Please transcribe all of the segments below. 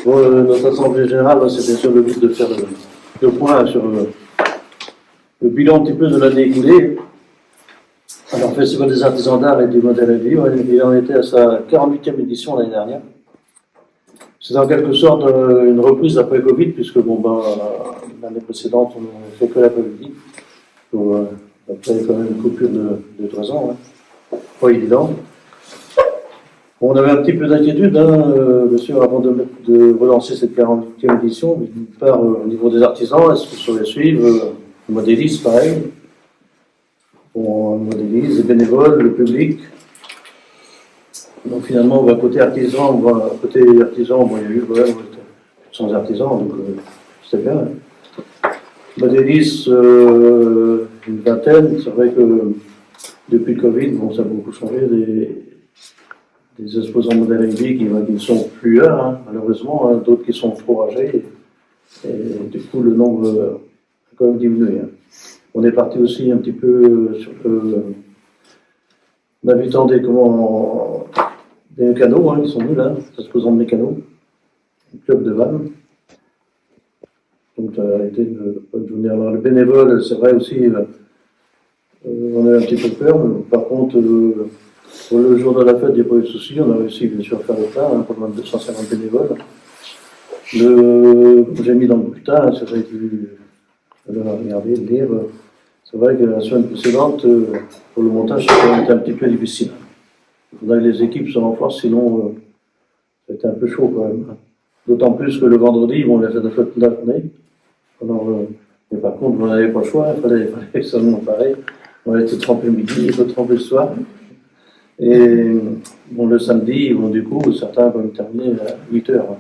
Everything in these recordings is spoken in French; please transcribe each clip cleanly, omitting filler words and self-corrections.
Bon, notre assemblée générale, c'était sur le but de faire le point sur le bilan un petit peu de l'année écoulée. Alors, le Festival des artisans d'art et du modèle à vie, il en était à sa 48e édition l'année dernière. C'est en quelque sorte une reprise après Covid, puisque l'année précédente, on n'a fait que la Covid. Après, quand même une coupure de 3 ans. Pas évident. On avait un petit peu d'inquiétude, bien sûr, avant de relancer cette 48e édition. D'une part, au niveau des artisans, est-ce que ça va suivre le modéliste, pareil. On modélise, les bénévoles, le public. Donc finalement, côté artisan, il y a eu plus de 100 artisans, donc c'était bien. Modéliste, une vingtaine. C'est vrai que depuis le Covid, ça a beaucoup changé. Des exposants modèles qui ne sont plus là, malheureusement, d'autres qui sont trop âgés. Et du coup, le nombre a quand même diminué. On est parti aussi un petit peu sur en invitant des mécanos qui sont venus là, des exposants de mécanos, un club de vannes. Donc ça a été une bonne journée. Alors le bénévole, c'est vrai aussi, on a un petit peu peur, mais par contre, pour le jour de la fête, il n'y a pas eu de souci. On a réussi bien sûr à faire le plein, pour moins de 250 bénévoles. J'ai mis dans le bulletin, c'est vrai que regarder, lire. C'est vrai que la semaine précédente, pour le montage, c'était un petit peu difficile. Il faudrait que les équipes se renforcent, sinon c'était un peu chaud quand même. D'autant plus que le vendredi, ils vont la fête de la journée. Alors, mais par contre, on n'avait pas le choix, il fallait que ça soit pareil. On a été trempé le midi, il faut tremper le soir. Et le samedi, du coup, certains vont terminer à 8 heures.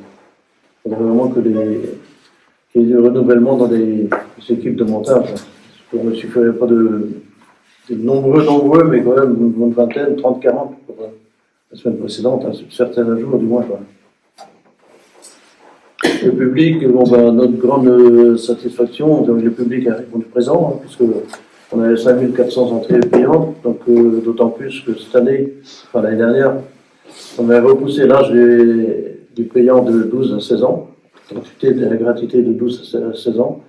Il faudrait vraiment qu'il y ait du renouvellement dans les équipes de montage. Il ne suffirait pas de nombreux, mais quand même une bonne vingtaine, 30, 40 pour la semaine précédente, sur certains jours du moins. Le public, notre grande satisfaction, le public a répondu présent, puisque on avait 5400 entrées payantes, donc d'autant plus que cette année, l'année dernière, on avait repoussé l'âge du payant de 12 à 16 ans, la gratuité de 12 à 16 ans.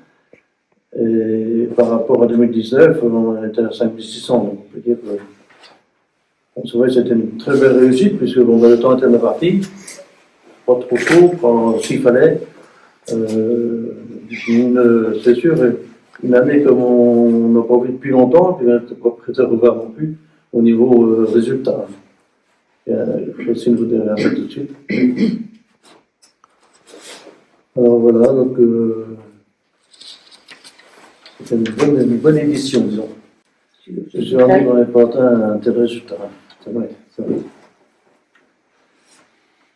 Et par rapport à 2019, on était à 5600, donc on peut dire que c'est vrai que c'était une très belle réussite, puisque le temps était de la partie, pas trop tôt, s'il fallait. C'est sûr, une année comme on n'a pas vu depuis longtemps, puis on n'était pas prêt à revoir non plus au niveau résultat. Je vais essayer de vous dire un peu tout de suite. Alors voilà, donc c'était une bonne édition, disons. Je suis rendu qu'on n'avait pas atteint un tel résultat. C'est vrai.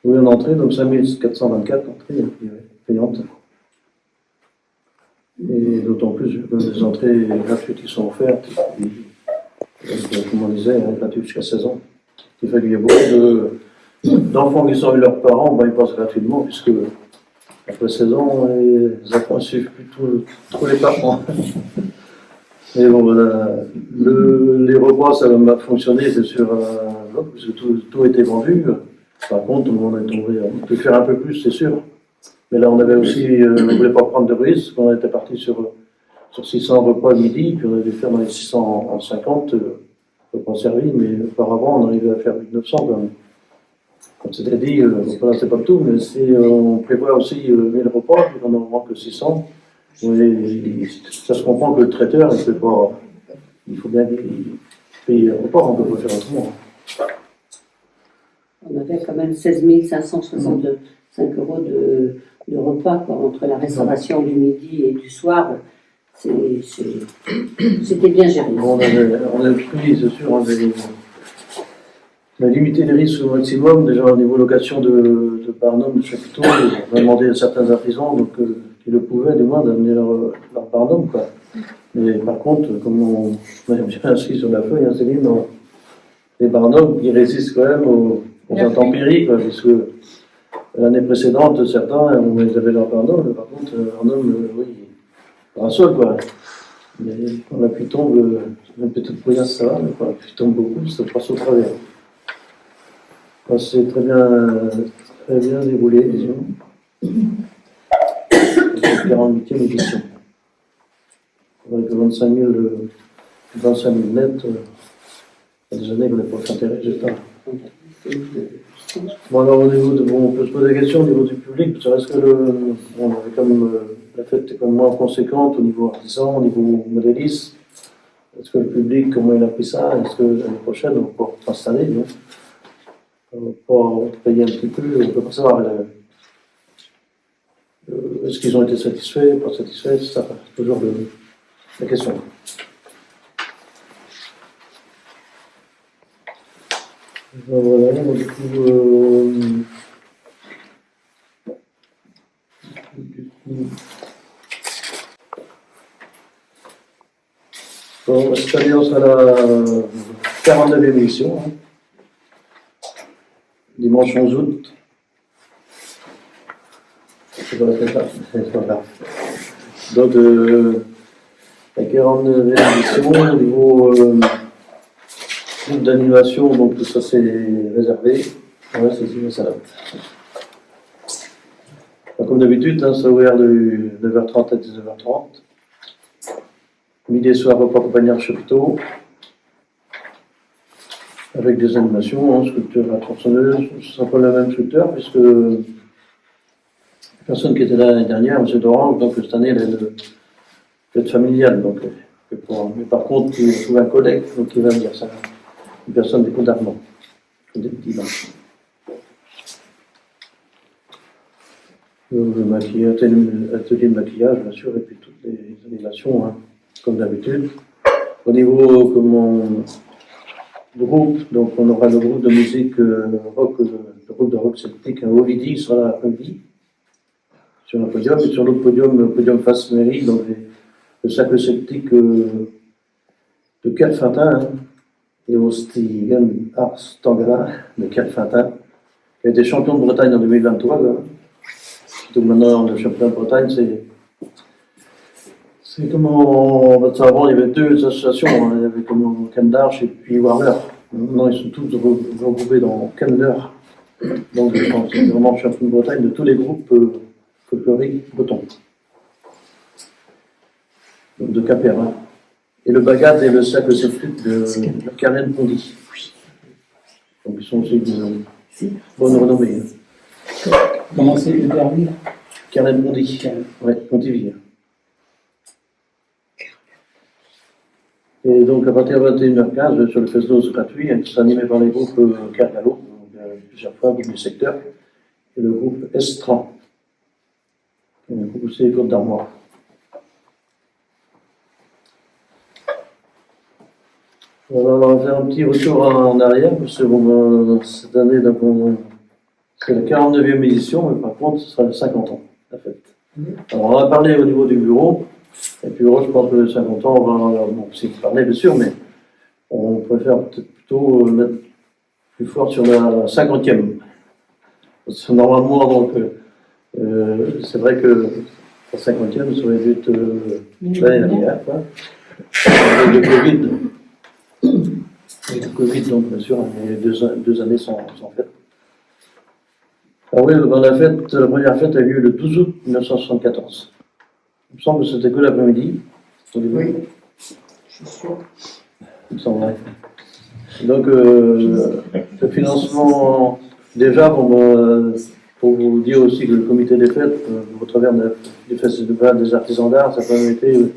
Oui, en entrée, donc 5424 entrées payantes. Et d'autant plus que les entrées gratuites qui sont offertes, comme on disait, gratuites jusqu'à 16 ans. Il fait qu'il y a beaucoup d'enfants qui sont avec leurs parents, ils passent gratuitement, puisque après 16 ans, les enfants ne suivent plus trop les parents. Mais bon, voilà. Les repas, ça va fonctionner, c'est sûr, parce que tout a été vendu. Par contre, tout le monde est tombé. On peut faire un peu plus, c'est sûr. Mais là, on avait aussi, on ne voulait pas prendre de risque. On était parti sur 600 repas le midi, puis on avait fait dans les 650 repas servis. Mais auparavant, on arrivait à faire 1900 quand même. Comme c'était dit, c'est pas tout, mais si on prévoit aussi 1000 repas, puis on n'en manque que 600. Ça se comprend que le traiteur, il faut bien payer un repas, on ne peut pas faire autrement. On avait quand même 16 565 € de repas entre la restauration du midi et du soir. C'était bien géré. On a pris, c'est sûr, on a limité les risques au maximum. Déjà au niveau location de barnum, de chapiteaux, on a demandé à certains artisans qui le pouvaient, du moins, d'amener leur barnum. Mais par contre, comme on a bien inscrit sur la feuille, Céline, les barnums qui résistent quand même aux intempéries, puisque l'année précédente, certains, ils avaient leur barnum, mais par contre, un sol, Mais quand la pluie tombe, une petite bruyance, ça va, mais quand la pluie tombe beaucoup, ça passe au travers. C'est très bien déroulé, disons. 48e édition. Avec 25 000 net, il y a des années qu'on n'a pas fait intérêt, résultat. Bon, alors au niveau de, bon, on peut se poser la question au niveau du public, parce que est-ce que on avait comme, la fête est comme moins conséquente au niveau artisan, au niveau modéliste. Est-ce que le public, comment il a pris ça? Est-ce que l'année prochaine, on va pouvoir s'installer, non? On va pouvoir payer un petit peu, on peut pas savoir est-ce qu'ils ont été satisfaits, pas satisfaits, c'est ça, c'est toujours la question. Voilà, donc, du coup, bon, cette année, on sera à la 49e émission, hein. Dimanche 11 août. C'est pas la fête, là. Voilà. Donc, la 49e émission, au niveau groupe d'animation, donc tout ça c'est réservé. Ouais, c'est ça. Comme d'habitude, hein, c'est ouvert de 9h30 à 19h30. Midi et soir, repas accompagnant chapiteau. Avec des animations, hein, sculpture à tronçonneuse. Ce ne sera pas le même sculpteur, puisque la personne qui était là l'année dernière, M. Dorange, donc cette année, elle est de fête familiale. Donc, mais par contre, il trouve un collègue donc, qui va me dire ça. Une personne des Côtes d'Armand, des petits bains. Le maquillage, atelier de maquillage, bien sûr, et puis toutes les animations, hein, comme d'habitude. Au niveau groupe, donc on aura le groupe de musique rock, le groupe de rock celtique, un Ovidi sera là l'après-midi, sur un podium, et sur l'autre podium, le podium face mairie, donc le cercle celtique de Kerfantin, hein, et aussi Yann Ars Tangana de Kerfantin, qui a été champion de Bretagne en 2023. Là. Donc maintenant, le championnat de Bretagne, c'est comment. Avant, il y avait deux associations, hein. Il y avait comme Cannes d'Arche et puis Warner. Maintenant, ils sont tous regroupés dans Cannes d'Arche. Donc, c'est vraiment le champion de Bretagne de tous les groupes folkloriques bretons. Donc, de Capère. Hein. Et le Bagat et le cercle celtique de Carmen Pondy. Donc, ils sont aussi de bonne renommée. Hein. Comment c'est le dernier? Carmen Pondy. Oui, Pontivy. Et donc, à partir de 21h15, sur le Facebook gratuit, qui sera animé par les groupes Kergalo, plusieurs fois, groupe du secteur, et le groupe Estran, qui est un groupe aussi des Côtes d'Armor. On va faire un petit retour en arrière, parce que cette année, c'est la 49e édition, mais par contre, ce sera les 50 ans, la fête. Alors, on va parler au niveau du bureau. Et puis, je pense que les 50 ans, on va, bon, c'est parler, bien sûr, mais on préfère peut-être plutôt mettre plus fort sur la 50e. Parce que normalement, donc, c'est vrai que la 50e, ça aurait dû être l'année dernière, quoi. Avec le Covid. Avec le Covid, donc, bien sûr, les deux années sont faites. Ah oui, la première fête a eu lieu le 12 août 1974. Il me semble que c'était que l'après-midi. Oui, je suis sûr. Il me semble. Donc, le financement, déjà, pour vous dire aussi que le comité des fêtes, au travers du festival des artisans d'art, ça a quand même été,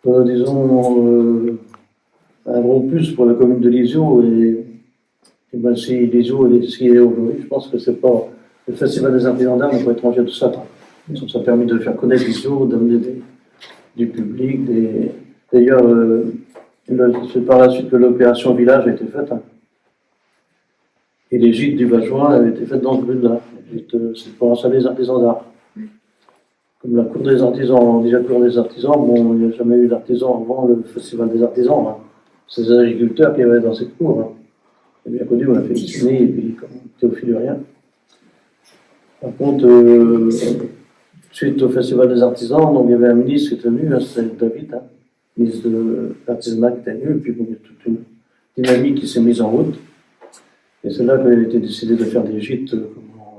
disons, un gros plus pour la commune de Lisieux. Et ben, si Lisieux est ce qu'il est aujourd'hui, je pense que c'est pas. Le festival des artisans d'art n'est pas étranger à tout ça. Donc, ça a permis de faire connaître Lisieux, d'amener du public. D'ailleurs, c'est par la suite que l'opération Village a été faite. Hein. Et les gîtes du Vajoin avaient été faites dans ce but-là. C'est pour installer les artisans d'art. Comme la cour des artisans, on dit la cour des artisans, bon, il n'y a jamais eu d'artisans avant le festival des artisans. Hein. C'est les agriculteurs qui avaient dans cette cour. Hein. C'est bien connu, on a fait dessiner, et puis comme Théophile rien. Par contre, suite au festival des artisans, donc il y avait un ministre qui était venu, hein, c'était David, hein, ministre de l'artisanat qui était venu, et puis bon, il y a toute une dynamique qui s'est mise en route. Et c'est là qu'il a été décidé de faire des gîtes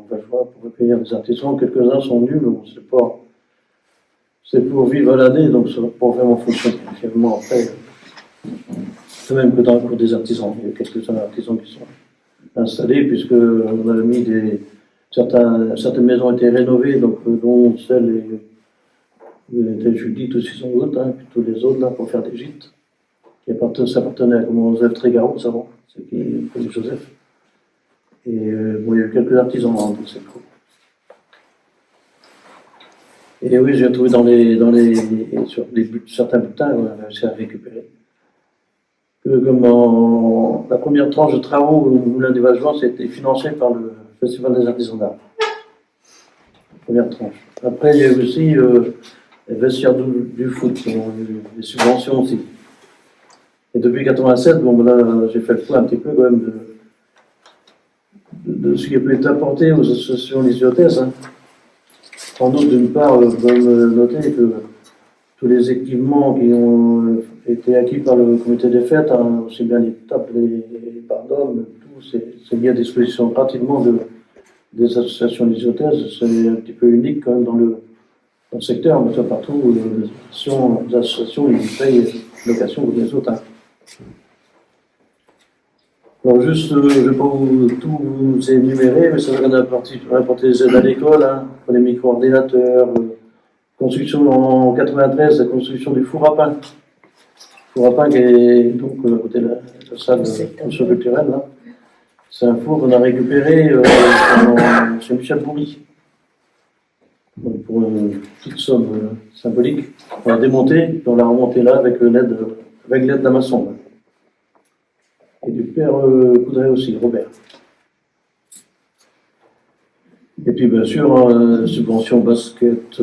on va voir pour accueillir des artisans. Quelques-uns sont venus, mais bon, c'est pour vivre à l'année, donc ça va pas vraiment fonctionner. Finalement, après, c'est même que dans le cours des artisans, il y a quelques-uns artisans qui sont installés, puisque on avait mis certaines maisons ont été rénovées, donc dont celle de Judith aussi sans doute, hein, puis tous les autres là pour faire des gîtes. Ça appartenait à Joseph Trégarot, avant, c'est qui connaît Joseph. Et bon, il y a eu quelques artisans dans cette cour. Et oui, j'ai trouvé sur certains bulletins, on a réussi à récupérer. Comme la première tranche de travaux au Moulin des Vaches-Vents, c'était financé par le Festival des artisans d'art. Première tranche. Après, il y a eu aussi les vestiaires du foot, qui ont eu des subventions aussi. Et depuis 87, bon, ben là, j'ai fait le point un petit peu quand même de ce qui a pu être apporté aux associations lysiothèses. Hein. En outre, d'une part, je dois noter que tous les équipements qui ont été acquis par le comité des fêtes, hein, aussi bien les tables, les pardons, tout, c'est mis à disposition gratuitement des associations lysiothèses. C'est un petit peu unique quand même dans le secteur, mais ça partout, les associations, ils payent location ou les autres. Hein. Alors juste, je ne vais pas tout vous énumérer, mais ça va apporter des aides à l'école, hein, pour les micro-ordinateurs, construction en 93, la construction du four à pain. Le four à pain qui est donc à côté de la salle culturelle, là. C'est un four qu'on a récupéré chez Michel Bourri. Donc pour une petite somme symbolique, on l'a démonté, puis on l'a remonté là avec l'aide d'un maçon. Là. Et du père Coudray aussi, Robert. Et puis bien sûr, subvention basket,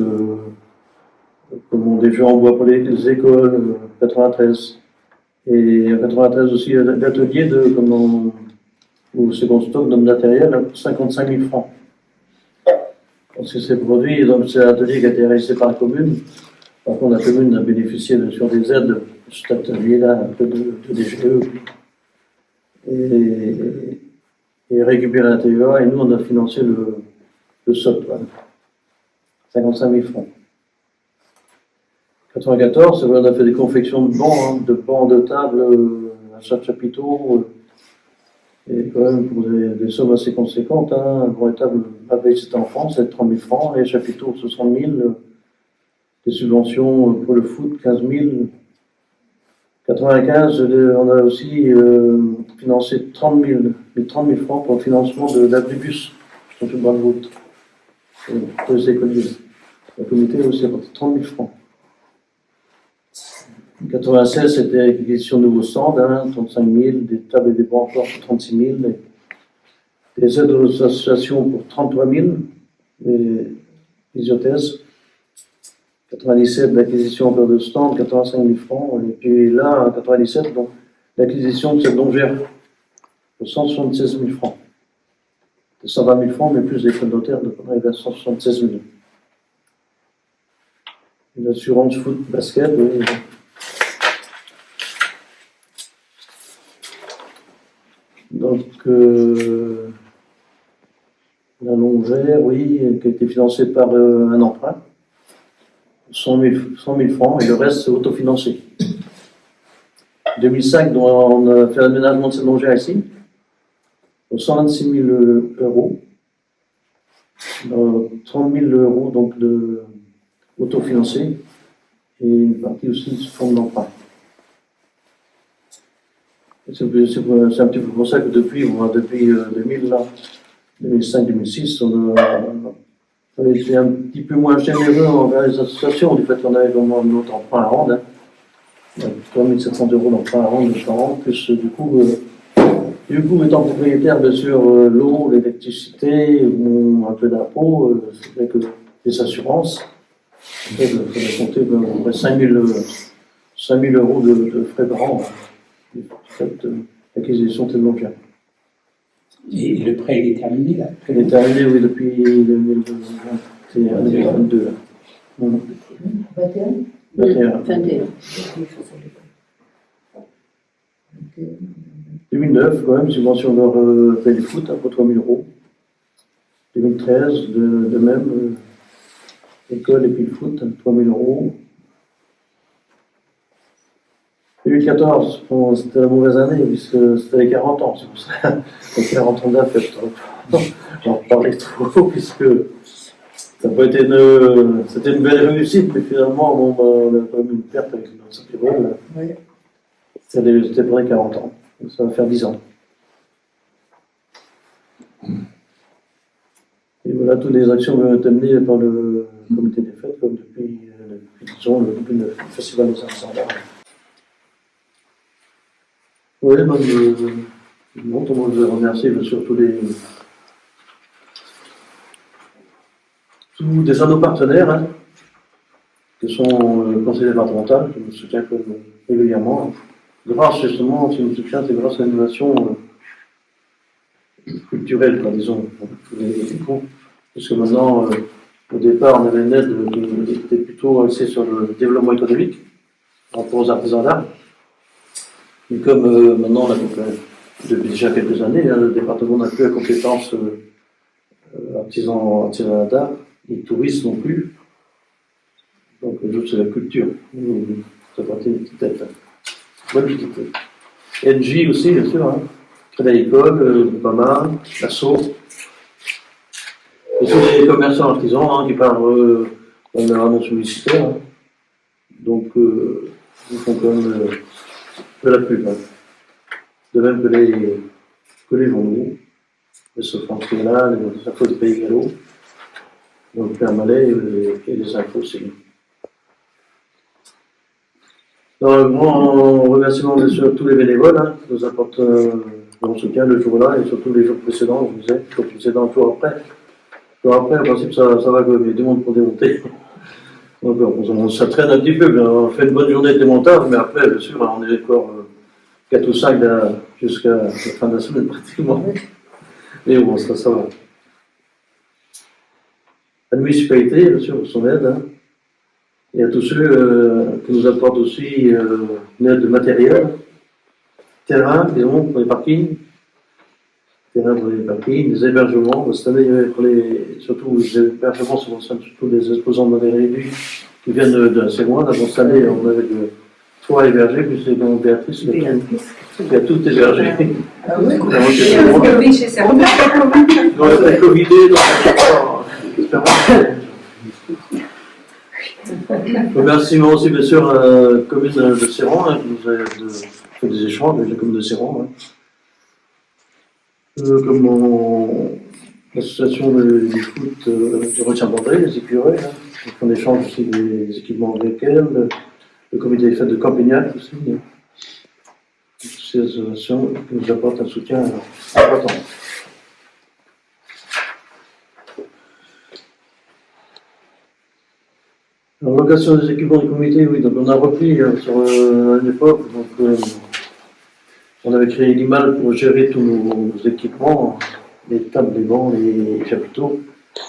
comme des jeux en bois pour les écoles, 93. Et en 93 aussi, l'atelier au second stock de matériel, 55 000 francs. Parce que c'est produit, donc c'est un atelier qui a été réalisé par la commune. Par contre, la commune a bénéficié sur des aides de cet atelier-là, un peu de DGE. Et récupérer la TVA, et nous on a financé le SOT, voilà. 55 000 francs. 94, on a fait des confections de bancs, de tables à chaque chapiteau, et quand même pour des sommes assez conséquentes. Hein. Pour les tables, la veille c'était en France, c'était 30 000 francs, et les chapiteaux 60 000, des subventions pour le foot 15 000. 95, on a aussi financé 30 000 francs pour le financement de l'abribus, sur le bras de route, pour les écoliers. Le comité a aussi apporté 30 000 francs. En 96, c'était l'acquisition de nouveaux stands, 35 000, des tables et des bancs encore pour 36 000, des aides aux associations pour 33 000, des physiothèses. 97, l'acquisition encore de stands, 85 000 francs. Et puis là, en 97, donc, l'acquisition de cette longère pour 176 000 francs. De 120 000 francs, mais plus des frais de notaire, donc on arrive à 176 000. Une assurance foot basket, oui. Donc, la longère, oui, qui a été financée par un emprunt. 100 000 francs, et le reste, c'est autofinancé. 2005, dont on a fait l'aménagement de cette longère ici, pour 126 000 euros. 30 000 euros donc autofinancé, et une partie aussi du fonds d'emprunt. C'est un petit peu pour ça que depuis 2005-2006, on a été un petit peu moins généreux envers les associations, du fait qu'on avait vraiment notre emprunt à rendre. 3 700 euros d'emprunt à rendre par an, plus du coup, étant propriétaire, bien sûr, l'eau, l'électricité, un peu d'impôts, c'est vrai que les assurances, il faudrait compter à peu près 5 000 euros de frais par an, du fait de l'acquisition de longère. Et le prêt, il est terminé, là? Il est terminé, oui, depuis 2022. 21. 2009, quand même, subvention leur paye du foot, pour 3 000 euros. 2013, de même, école et puis le foot, 3 000 €. 2014, bon, c'était la mauvaise année, puisque c'était les 40 ans, c'est pour ça. Les 40 ans d'affaires, j'en parlais trop, puisque ça n'a pas été c'était une belle réussite, mais finalement, bon, on a quand même une perte avec notre Saint-Pérolle. Oui. C'était pour les 40 ans, donc ça va faire 10 ans. Et voilà toutes les actions qui ont été menées par le comité des fêtes, comme depuis disons, le festival des Artisans d'art. Oui, moi je veux remercier surtout tous des anneaux partenaires, hein, qui sont le conseil départemental, qui nous soutient régulièrement. Grâce justement, si nous soutient, c'est grâce à l'innovation culturelle, quoi, disons, parce que maintenant, au départ, on avait une aide qui était plutôt axée sur le développement économique, par rapport aux artisans d'art. Mais comme maintenant, on a depuis déjà quelques années, hein, le département n'a plus la compétence artisanat d'art, ni tourisme non plus. Donc, l'autre, c'est la culture. Ça partie une petite tête. Bonne petite tête. NJ aussi, bien sûr. Hein. Crédit Agricole, PAMA, l'ASSO. Et tous les commerçants artisans hein, qui parlent vraiment publicitaire. Hein. Donc, ils font quand même de la pub. Hein. De même que les journaux, les Sofran Triana, les infos de Pays Gallo, donc Père Malais et les infos aussi. Donc, un grand remerciement bien sûr à tous les bénévoles hein, qui nous apportent leur soutien le jour-là et surtout les jours précédents, je vous disais, les jours précédents, le jour après. Le jour après, en principe, ça va comme il y a du monde pour démonter. Donc, ça traîne un petit peu, mais on fait une bonne journée de démontage, mais après, bien sûr, on est encore 4 ou 5 jusqu'à la fin de la semaine pratiquement. Mais bon, ça va. La municipalité, bien sûr, pour son aide. Hein. Et à tous ceux qui nous apportent aussi une aide de matériel, terrain, disons, pour les parkings, des hébergements. Cette année, surtout les hébergements, surtout des exposants de modèles réduits qui viennent d'assez loin. D'abord, cette année, on avait 3 hébergés, puis c'est donc Béatrice qui a tout hébergé. Ah oui, Donc, il y a le Covid chez certains. on a été covidés, donc remerciement aussi bien sûr à la commune de Séran, hein, qui nous a fait des échanges avec la commune de Séran. Hein. Comme l'association du foot du Retiens-Bandré, les écureuils, hein, donc on échange aussi des équipements avec elles, le comité des fêtes de Campignac aussi. Hein. Toutes ces associations qui nous apportent un soutien important. La location des équipements du comité, oui, donc on a repris sur une époque, donc on avait créé l'IMAL pour gérer tous nos équipements, les tables, les bancs, les chapiteaux.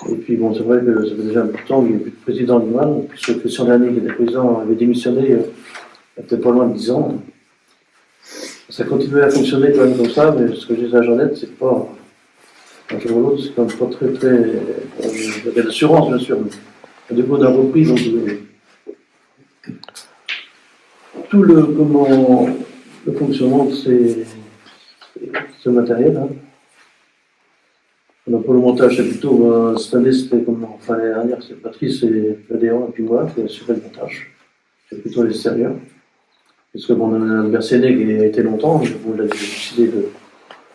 Et puis bon, c'est vrai que ça fait déjà un peu de temps qu'il n'y a plus de président de l'IMAL, puisque Christian Dernier, qui était président, avait démissionné il y a peut-être pas loin de 10 ans. Ça continuait à fonctionner quand même comme ça, mais ce que je disais à Jeannette, c'est pas. Un jour ou l'autre, c'est quand même pas très. Il y a de l'assurance, bien sûr, mais du coup, on a repris donc, tout le fonctionnement de ce matériel. Hein. On a pour le montage chapiteau, cette année, c'était comme enfin, l'année dernière, c'est Patrice et Adéon et puis moi qui assuré le montage. Chapiteau à l'extérieur. Parce que bon, on a un Berséné qui a été longtemps, mais bon, il a décidé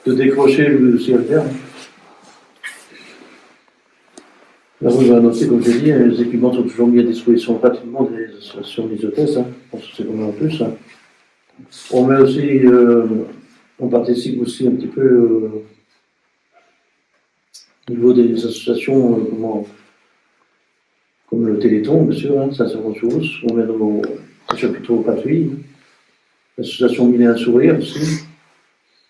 de décrocher lui aussi à le faire. Là, vous avez annoncé, comme je l'ai dit, les équipements sont toujours mis à disposition gratuitement des associations des hôtesses. Hein. Je pense que c'est comme en plus. Hein. On met aussi, on participe aussi un petit peu au niveau des associations, comme le Téléthon, bien sûr, hein, ça c'est autre chose. On met nos chapiteaux gratuits. L'association Mille et un sourire aussi.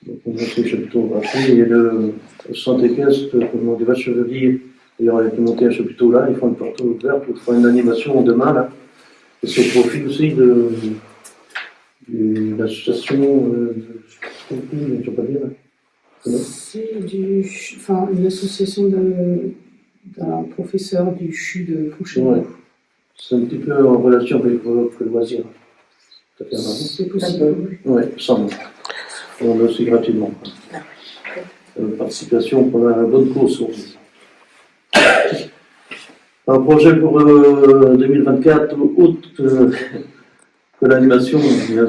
Donc on met les chapiteaux gratuits. Et le centre équestre, des vaches chevaliers. Il aurait pu monter un chapiteau là, ils font une porte ouverte, ils font une animation demain là. Et c'est au profit aussi de l'association, je ne sais pas bien, C'est une association d'un professeur du CHU de Fouché. Ouais. C'est un petit peu en relation avec votre loisir. Ça fait marrant. C'est possible. Oui, sans on le aussi gratuitement. Participation pour la bonne cause, on dit. Un projet pour 2024, août, que l'animation,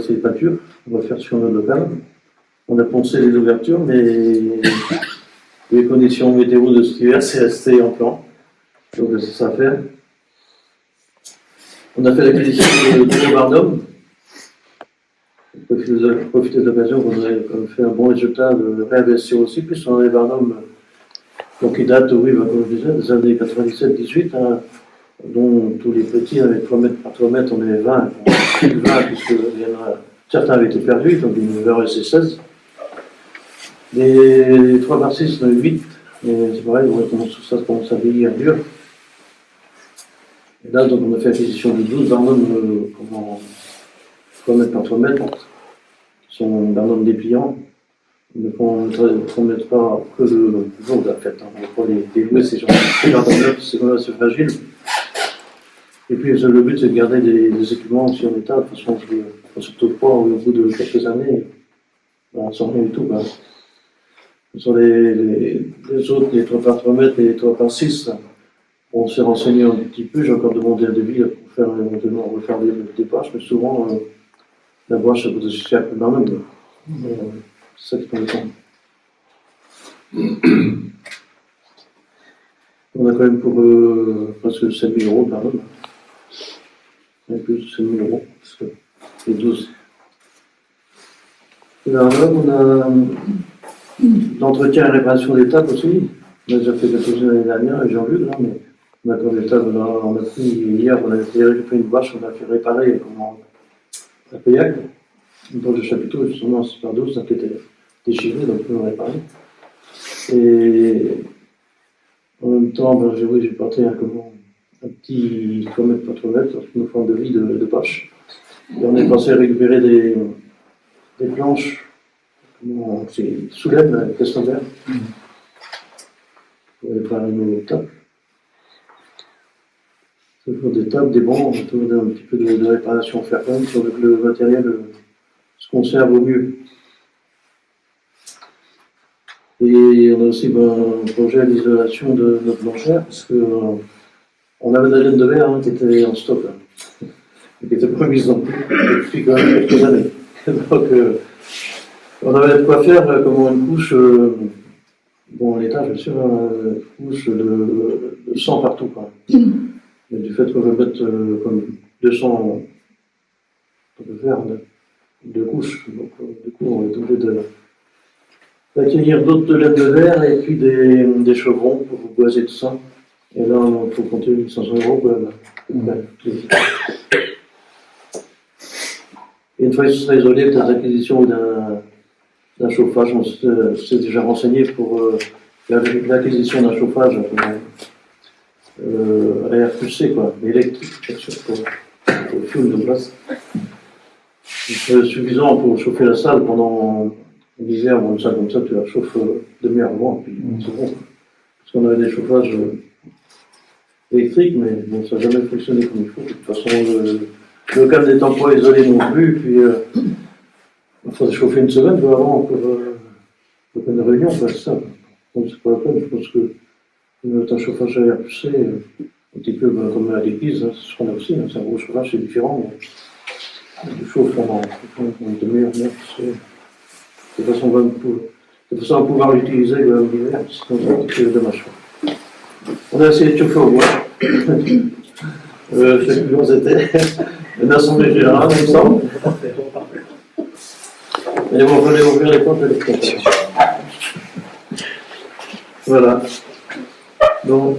c'est pas dur, on va faire sur notre local. On a poncé les ouvertures, mais les conditions météo de cet hiver, c'est resté en plan. Donc c'est ça à faire. On a fait l'acquisition de Barnum. Profiter de l'occasion qu'on ait fait un bon résultat de réinvestir aussi, puisqu'on a des Barnum, donc qui datent, oui, comme je disais, des années 97-18, hein, dont tous les petits avec 3 mètres par 3 mètres, on est 20, plus de 20, puisque certains avaient été perdus, donc il nous en restait 16. Les 3 par 6, on a eu 8, et c'est pareil, tout ça commence à vieillir dur. Et là, donc, on a fait l'acquisition de 12 Barnum, 3 mètres par 3 mètres, qui sont Barnum dépliants. Donc on ne mettra que le jour de la fête. On ne va pas les louer, ces gens c'est quand même assez fragile. Et puis le but, c'est de garder des équipements aussi en état. De toute façon, je ne surtout pas au bout de quelques années, sans rien du tout. Sur les autres, les 3 par 3 mètres et les 3 par 6, on s'est renseigné un petit peu. J'ai encore demandé un devis pour faire éventuellement refaire des bâches, mais souvent, la bâche, ça coûte aussi cher que le Barnum. C'est ça qui prend le temps. On a quand même pour presque 7 000 € par an. Un peu de 7 000 €, parce que c'est 12. Et là, on a l'entretien et réparation des tables aussi. On a déjà fait quelques-unes l'année dernière, et Jean-Luc, là, mais on a encore des tables, on a pris hier, on a fait une bâche, on a fait réparer à Payac. Une poche de chapiteau, justement, c'est par 12, ça qui était déchiré, donc on l'a réparé. Et en même temps, j'ai porté un petit 3 mètres par 3 mètres, une forme de vie de poche. Et on est passé à récupérer des planches, c'est soulève, la question verte, pour réparer nos tables. Toujours des tables, des bancs, on peut un petit peu de réparation à faire quand même, sur le matériel se conserve au mieux. Et on a aussi un projet d'isolation de notre blanchère, parce qu'on avait de la laine de verre qui était en stock, et qui était pas mise non plus depuis quand même quelques années. Donc on avait de quoi faire comme une couche, à l'étage, bien sûr, une couche de sang partout. Mais du fait qu'on veut mettre comme 200 verres, 2 couches, donc du coup on est obligé d'acquérir d'autres laines de verre et puis des chevrons pour boiser tout ça. Et là il faut compter 500 € Et une fois que ce sera isolé, peut-être l'acquisition d'un chauffage, on s'est déjà renseigné pour l'acquisition d'un chauffage à air pulsé, électrique, bien sûr, pour le fuel de place. C'est suffisant pour chauffer la salle pendant l'hiver, ou une salle comme ça, tu la chauffes demi-heure avant, puis c'est bon. Parce qu'on avait des chauffages électriques, mais bon, ça n'a jamais fonctionné comme il faut. De toute façon, le local n'étant pas isolé non plus, puis il faut chauffer une semaine avant pour une réunion, c'est ça. Donc c'est pas la peine, je pense que un chauffage à air pulsé, un petit peu comme à l'église, ce qu'on a aussi, c'est un gros chauffage, c'est différent. Mais il chauffe pendant une demi-heure, de façon à pouvoir l'utiliser l'hiver, sinon c'est dommage. On a essayé de chauffer au bois. Je sais plus où c'était. Une assemblée générale, il me semble. Et on va aller ouvrir les portes de l'exploitation. Voilà. Donc,